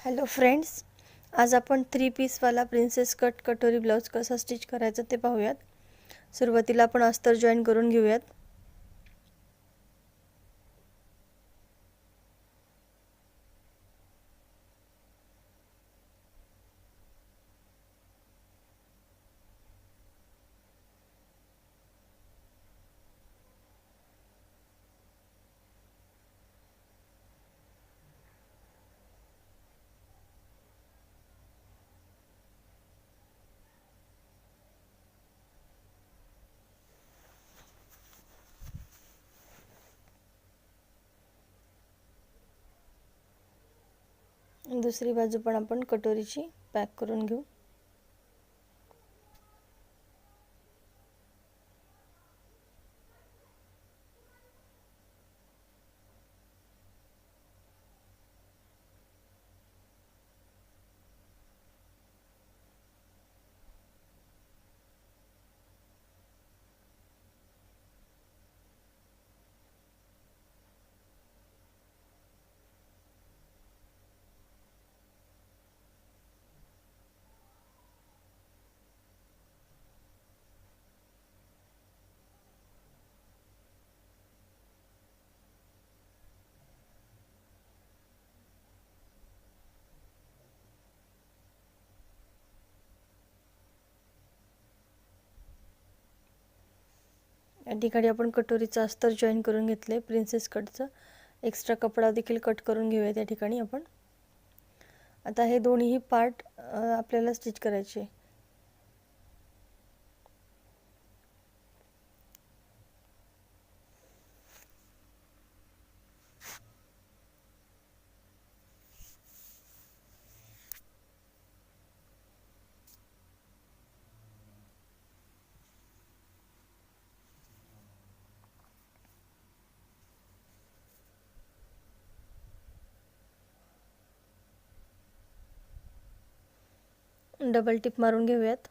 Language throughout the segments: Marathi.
हॅलो फ्रेंड्स, आज आपण 3 पीसवाला प्रिन्सेस कट कटोरी ब्लाउज कसा स्टिच करायचा ते पाहूयात। सुरुवातीला आपण अस्तर जॉईन करून घेऊयात। दुसरी बाजू पण आपण कटोरीची पॅक करून घेऊ। या ठिकाणी आपण कटोरीचा अस्तर जॉईन करून घेतले। प्रिन्सेस कटचा एक्स्ट्रा कपडा देखील कट करून घेऊया। त्या ठिकाणी आपण आता हे दोन्ही पार्ट आपल्याला स्टिच करायचे। डबल टिप मारून घेऊयात।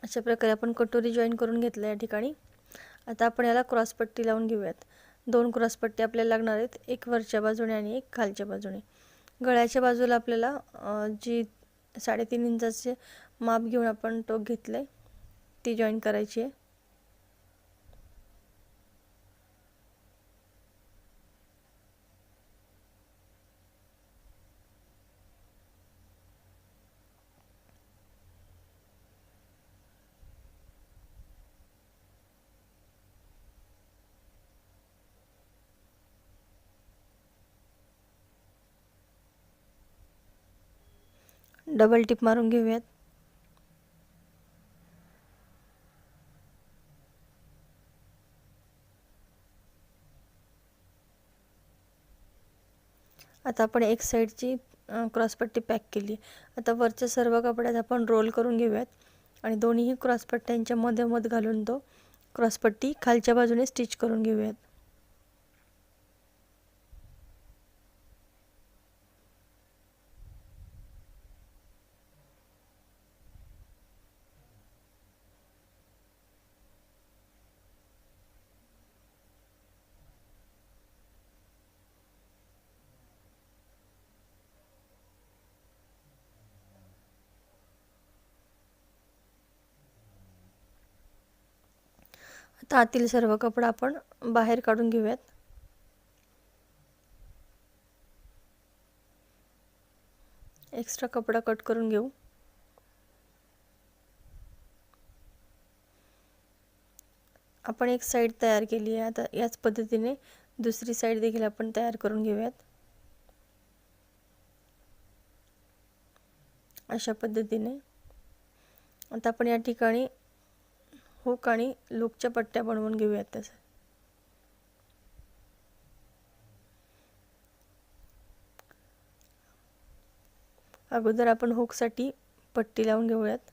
अशा प्रकारे आपण कटोरी जॉईन करून घेतल्या। या ठिकाणी आता आपण याला क्रॉस पट्टी लावून घेऊयात। 2 क्रॉस पट्टी आपल्याला लागणार आहेत, एक वरच्या बाजूने आणि एक खालच्या बाजूने। गळ्याच्या बाजूला आपल्याला जी 3.5 इंचाचे माप घेऊन आपण टोक घेतले ती जॉईन करायची आहे। डबल टिप मारून घेऊयात। आता आपण एक साइडची क्रॉस पट्टी पॅक केली। आता वरच्या सर्व कपड्यात आपण रोल करून घेऊयात आणि दोन्ही क्रॉस पट्ट्यांच्या मधोमध घालून तो क्रॉस पट्टी खालच्या बाजूने स्टिच करून घेऊयात। आता आतील सर्व कपडा आपण बाहेर काढून घेऊयात। एक्स्ट्रा कपडा कट करून घेऊ। आपण एक साइड तयार केली आहे। आता याच पद्धतीने दुसरी साइड देखील आपण तयार करून घेऊयात। अशा पद्धतीने आता आपण या ठिकाणी हुक आणि लूपच्या पट्ट्या बनवून घेऊयात। तसं अगोदर आपण हुकसाठी पट्टी लावून घेऊयात।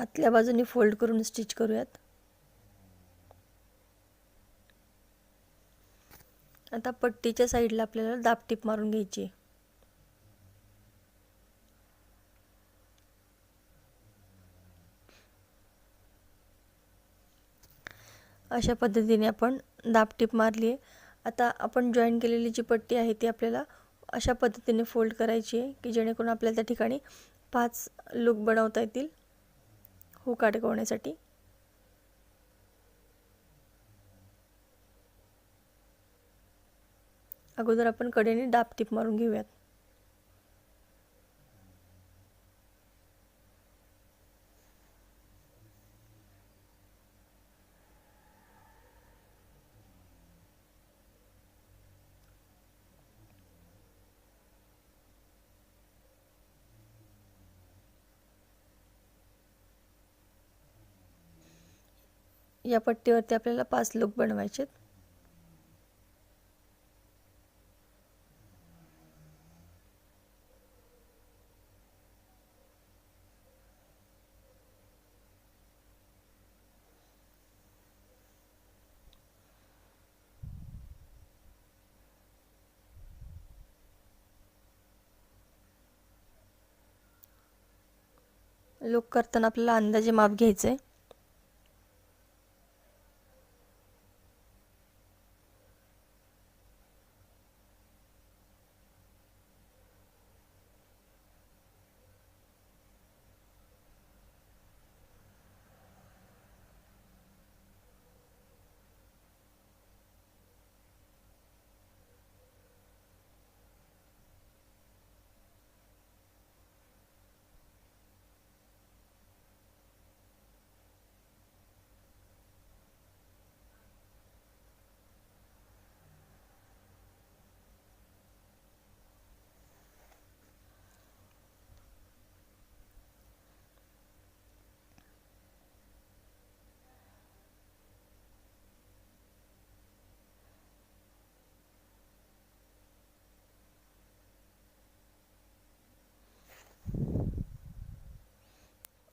आतल्या बाजूने फोल्ड करून स्टिच करूयात. आता पट्टीच्या साईडला आपल्याला दाबटीप मारून घ्यायची आहे. अशा पद्धतीने आपण दाबटीप मारली आहे. आता आपण जॉईन केलेली जी पट्टी आहे ती आपल्याला अशा पद्धतीने फोल्ड करायची आहे की जेणेकरून आपल्याला त्या ठिकाणी 5 लूप बनवता येतील हुक अडकवण्यासाठी. अगोदर आपण कडेने दाबटीप मारून घेऊयात. या पट्टीवरती आपल्याला 5 लूप बनवायचे आहेत. लूप करताना आपल्याला अंदाजे माप घ्यायचं आहे.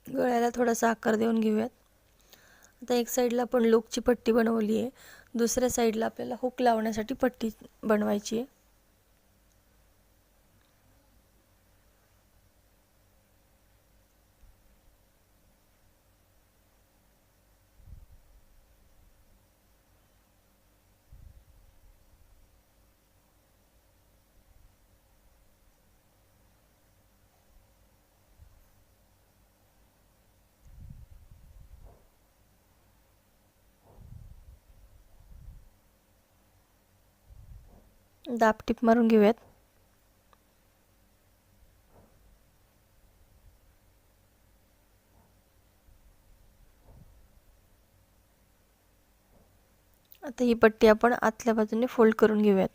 गळ्याला थोडासा आकार देऊन घेऊयात. आता एक साईडला आपण लूपची पट्टी बनवली आहे, दुसऱ्या साईडला आपल्याला हुक लावण्यासाठी पट्टी बनवायची आहे. दाबटीप मारून घेऊयात. आता ही पट्टी आपण आतल्या बाजूने फोल्ड करून घेऊयात.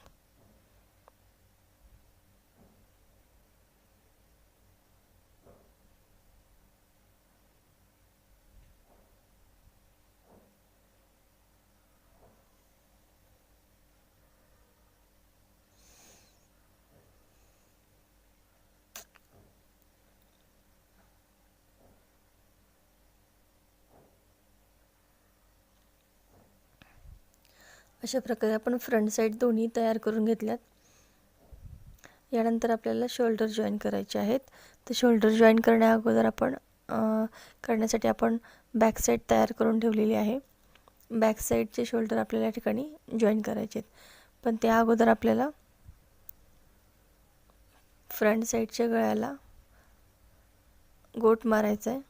अशा प्रकारे आपण फ्रंट साईड दोन्ही तयार करून घेतल्यात. यानंतर आपल्याला शोल्डर जॉईन करायचे आहेत. तर शोल्डर जॉईन करण्या अगोदर करण्यासाठी आपण बॅक साईड तयार करून ठेवलेली आहे. बॅक साईडचे शोल्डर आपल्याला या ठिकाणी जॉईन करायचे आहेत. पण त्या अगोदर आपल्याला फ्रंट साईडच्या गळ्याला गोट मारायचा आहे.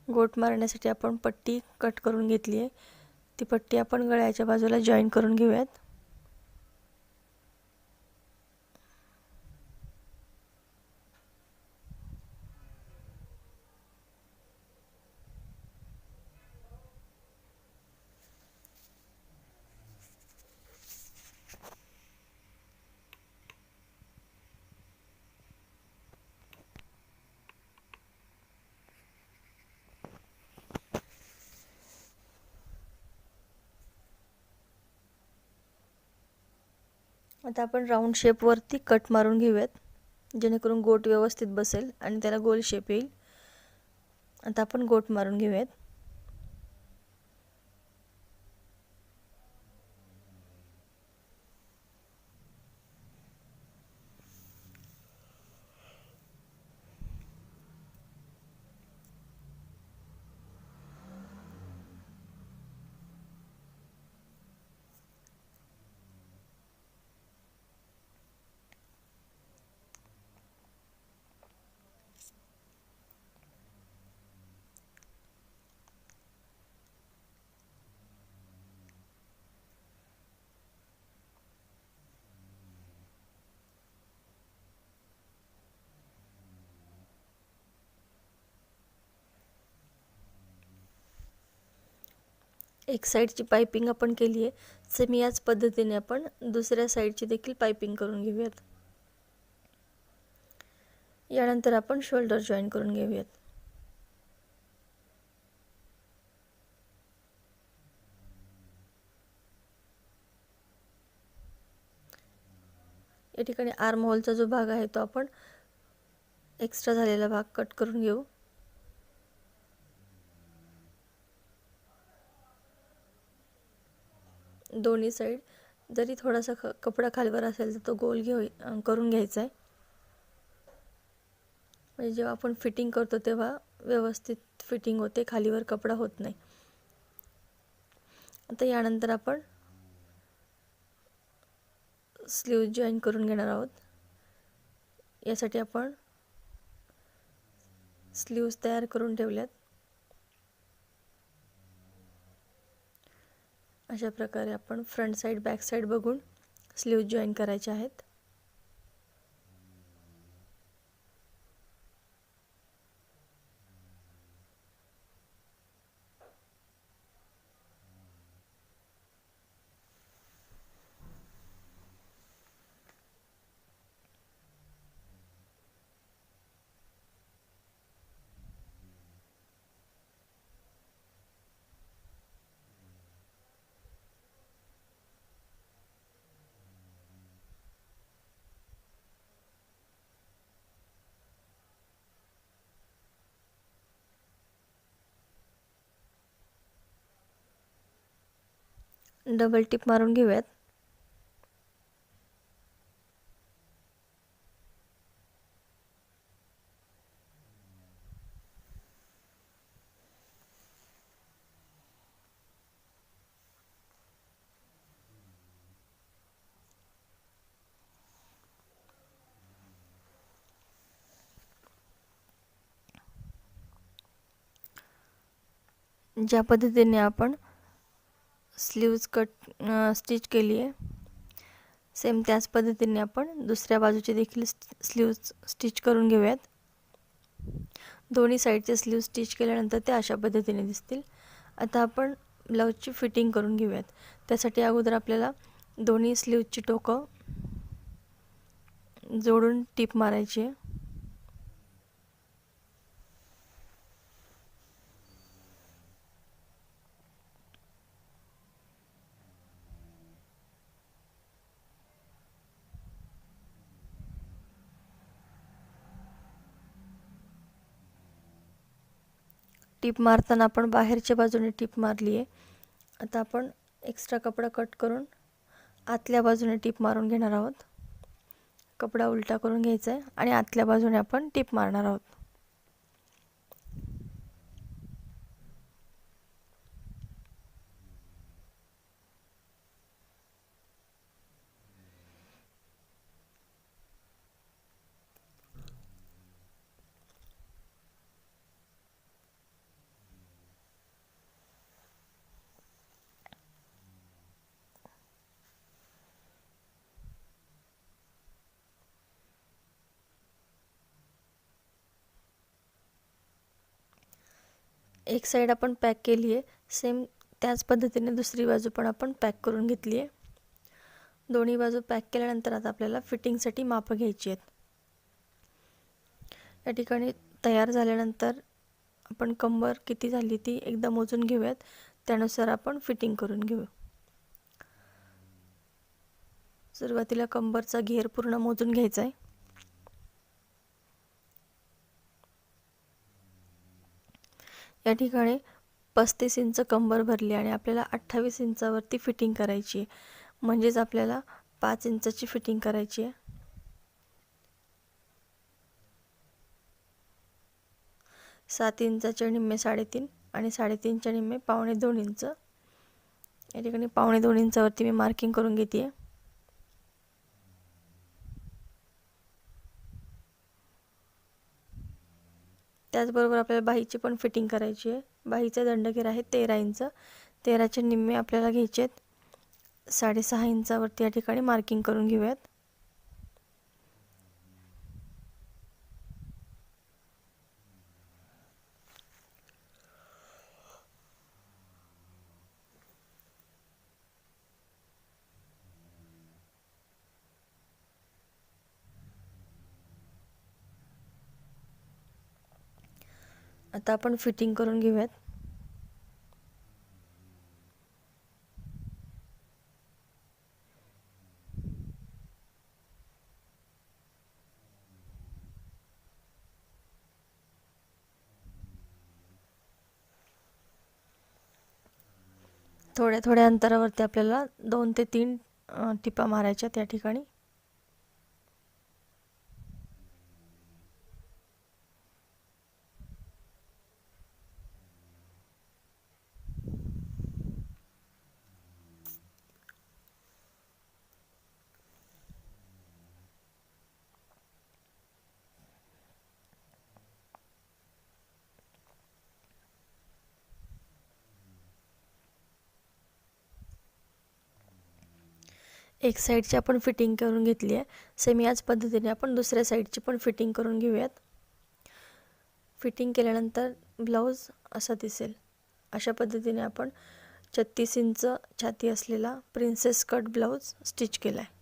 गोट मारण्यासाठी आपण पट्टी कट करून घेतली आहे. ती पट्टी आपण गळ्याच्या बाजूला जॉईन करून घेऊयात. आता आपण राऊंड शेपवरती कट मारून घेऊयात, जेणेकरून गोट व्यवस्थित बसेल आणि त्याला गोल शेप येईल. आता आपण गोट मारून घेऊयात. एक साईडची पाइपिंग आपण केली आहे. सेम याच पद्धतीने आपण दुसऱ्या साईडची देखील पाइपिंग करून घेऊयात. यानंतर आपण शोल्डर जॉईन करून घेऊयात. या ठिकाणी आर्म होलचा जो भाग आहे तो आपण एक्स्ट्रा झालेला भाग कट करून घेऊ. दोन्ही साईड जरी थोडासा कपडा खालीवर असेल तर तो गोल करून घ्यायचा आहे, म्हणजे जेव्हा आपण फिटिंग करतो तेव्हा व्यवस्थित फिटिंग होते, खालीवर कपडा होत नाही. आता यानंतर आपण स्लीव्ज जॉईन करून घेणार आहोत. यासाठी आपण स्लीव्ज तयार करून ठेवल्यात. अशा प्रकारे आपण फ्रंट साईड बॅक साईड बघून स्लीव्ज जॉईन करायचे आहेत. डबल टिप मारून घेऊयात. ज्या पद्धतीने आपण स्लीव्ज स्टिच केली आहे, सेम त्याच पद्धतीने आपण दुसऱ्या बाजूचे देखील स्लीव्ज स्टिच करून घेऊयात. दोन्ही साईडचे स्लीव स्टिच केल्यानंतर ते अशा पद्धतीने दिसतील. आता आपण ब्लाऊजची फिटिंग करून घेऊयात. त्यासाठी अगोदर आपल्याला दोन्ही स्लीवची टोकं जोडून टीप मारायची आहे. टीप मारताना आपण बाहेरच्या बाजूने टीप मारली आहे. आता आपण एक्स्ट्रा कपडा कट करून आतल्या बाजूने टीप मारून घेणार आहोत. कपडा उलटा करून घ्यायचा आहे आणि आतल्या बाजूने आपण टीप मारणार आहोत. एक साइड आपण पॅक केली आहे. सेम त्याच पद्धतीने दुसरी बाजू पण आपण पॅक करून घेतली आहे. दोन्ही बाजू पॅक केल्यानंतर आता आपल्याला फिटिंगसाठी माप घ्यायची आहेत. या ठिकाणी तयार झाल्यानंतर आपण कंबर किती झाली ती एकदा मोजून घेऊयात. त्यानुसार आपण फिटिंग करून घेऊ. सुरुवातीला कंबरचा घेर पूर्ण मोजून घ्यायचा आहे. या ठिकाणी 35 इंच कंबर भरली आणि आपल्याला 28 इंचावरती फिटिंग करायची आहे. म्हणजेच आपल्याला 5 इंचाची फिटिंग करायची आहे. 7 इंचाचे निम्मे 3.5 आणि 3.5च्या निम्मे 1.25 इंच. या ठिकाणी 1.25 इंचावरती मी मार्किंग करून घेते. त्याचबरोबर आपल्याला बाहीची पण फिटिंग करायची आहे. बाहीचा दंडघेर आहे 13 इंच. 13चे निम्मे आपल्याला घ्यायचे आहेत. 6.5 इंचावरती या ठिकाणी मार्किंग करून घेऊयात. आता आपण फिटिंग करून घेऊयात. थोड्या थोड्या अंतरावरती आपल्याला 2 ते 3 टिपा मारायच्या त्या ठिकाणी. एक साईडची आपण फिटिंग करून घेतली आहे. सेम याच पद्धतीने आपण दुसऱ्या साईडची पण फिटिंग करून घेऊयात. फिटिंग केल्यानंतर ब्लाऊज असा दिसेल. अशा पद्धतीने आपण 36 इंच छाती असलेला प्रिन्सेस कट ब्लाऊज स्टिच केला आहे.